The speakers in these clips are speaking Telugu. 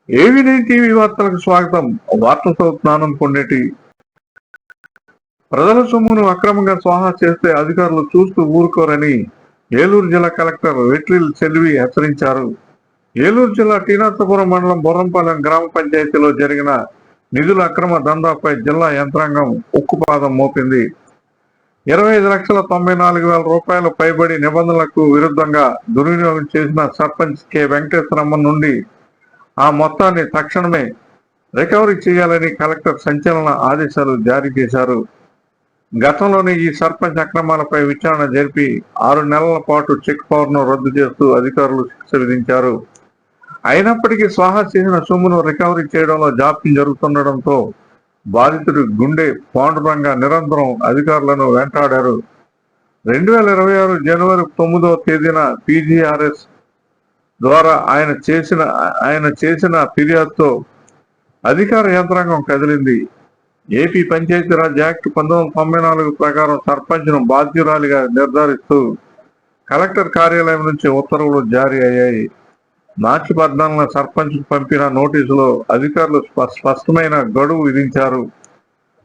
ఏవి9 టీవీ వార్తలకు స్వాగతం. వార్తలు చదువుతున్నాను కొన్నేటి. ప్రజల సొమ్మును అక్రమంగా స్వాహా చేస్తే అధికారులు చూస్తూ ఊరుకోరని ఏలూరు జిల్లా కలెక్టర్ వెట్రిల్ సెల్వి హెచ్చరించారు. ఏలూరు జిల్లా టీనర్సపురం మండలం బొర్రంపాలెం గ్రామ పంచాయతీలో జరిగిన నిధుల అక్రమ దందాపై జిల్లా యంత్రాంగం ఉక్కుపాదం మోపింది. 25,94,000 రూపాయల పైబడి నిబంధనలకు విరుద్ధంగా దుర్వినియోగం చేసిన సర్పంచ్ కె వెంకటేశ్వరమ్మ నుండి ఆ మొత్తాన్ని తక్షణమే రికవరీ చేయాలని కలెక్టర్ సంచలన ఆదేశాలు జారీ చేశారు. గతంలోనే ఈ సర్పంచ్ అక్రమాలపై విచారణ జరిపి 6 నెలల పాటు చెక్ పవర్ను రద్దు చేస్తూ అధికారులు శిక్ష విధించారు. అయినప్పటికీ స్వాహా చేసిన సొమ్మును రికవరీ చేయడంలో జాప్యం జరుగుతుండటంతో బాధితుడి గుండె పాండురంగ నిరంతరం అధికారులను వెంటాడారు. 2026 జనవరి 9వ తేదీన PGRS ద్వారా ఆయన చేసిన ఫిర్యాదుతో అధికార యంత్రాంగం కదిలింది. ఏపీ పంచాయతీరాజ్ యాక్ట్ 1994 ప్రకారం సర్పంచ్ను బాధ్యురాలిగా నిర్ధారిస్తూ కలెక్టర్ కార్యాలయం నుంచి ఉత్తర్వులు జారీ అయ్యాయి. మార్చి 14న సర్పంచ్ పంపిన నోటీసులో అధికారులు స్పష్టమైన గడువు విధించారు.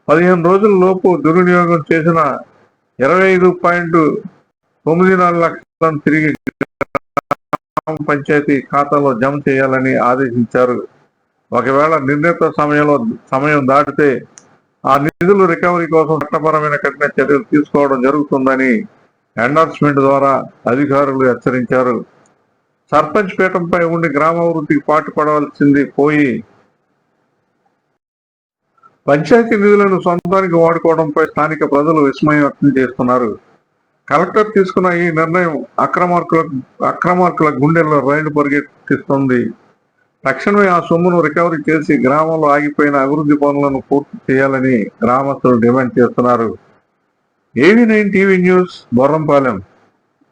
15 రోజుల లోపు దుర్వినియోగం చేసిన 25.94 లక్షలను తిరిగి గ్రామ పంచాయతీ ఖాతాలో జమ చేయాలని ఆదేశించారు. ఒకవేళ నిర్ణీత సమయం దాటితే ఆ నిధులు రికవరీ కోసం చట్టపరమైన కఠిన చర్యలు తీసుకోవడం జరుగుతుందని ఎండార్స్మెంట్ ద్వారా అధికారులు హెచ్చరించారు. సర్పంచ్ పీఠంపై ఉండి గ్రామాభివృద్ధికి పాటుపడవలసింది పోయి పంచాయతీ నిధులను సొంతానికి వాడుకోవడంపై స్థానిక ప్రజలు విస్మయం వ్యక్తం చేస్తున్నారు. కలెక్టర్ తీసుకున్న ఈ నిర్ణయం అక్రమార్కుల గుండెల్లో రైలు పరిగెత్తిస్తుంది. తక్షణమే ఆ సొమ్మును రికవరీ చేసి గ్రామంలో ఆగిపోయిన అభివృద్ధి పనులను పూర్తి చేయాలని గ్రామస్తులు డిమాండ్ చేస్తున్నారు. ఏవి9 టీవీ న్యూస్, బొర్రంపాలెం.